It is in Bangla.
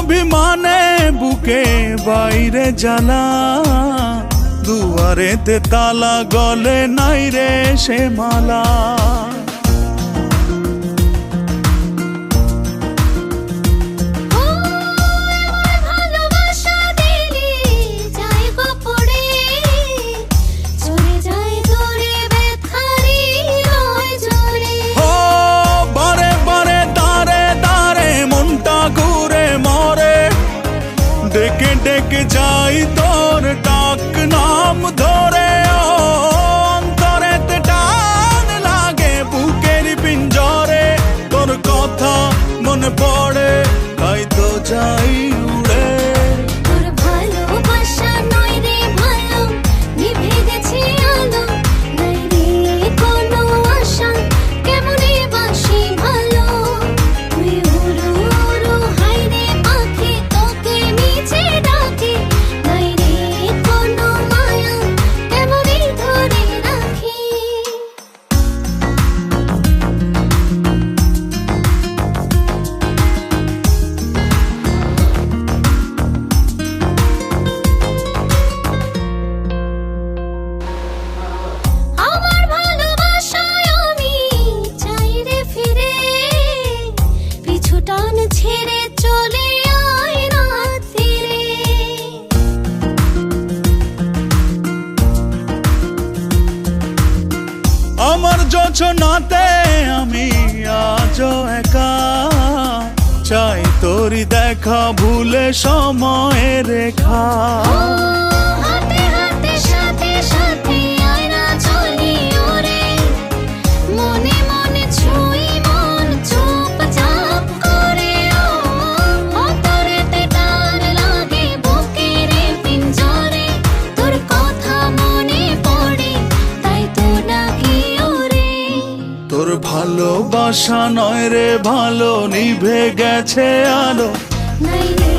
অভিমানে বুকে বাইরে জ্বালা, দুয়ারেতে তালা গলে নাই রে সে মালা। ডেকে ডেকে যাই তোর ডাক নাম ধরে, অন্তরেতে টান লাগে বুকের পিঞ্জরে। তোর কথা মনে পড়ে তাই তো যাই উড়ে। তোর ভালোবাসা নয় রে ভালো, নিভে গেছে আলো, নাই রে কোনো আশা, কেমনে বাসি ভালো। তুই উড়ো উড়ো হাই রে পাখি, তোকে নিচে ডাকে, নাই রে কোনো মায়া, কেমনে ধরে রাখি। আমার ভালোবাসায় আমি চাই রে ফিরে, পিছু টান ছেড়ে চলে আয় রাত্রিরে। আমার যোছনাতে আমি আজও একা, চাই তোরি দেখা ভুলে সময়ের রেখা। হাতে হাতে সাথে সাথে আয় না চলি ওরে, মনে মনে ছুঁই মন চুপচাপ করে। অন্তরেতে টান লাগে বুকের পিঞ্জরে, তোর কথা মনে পড়ে তাই তো ডাকি ওরে। তোর ভালোবাসা নয় রে ভালো, নিভে গেছে আলো, নাই রে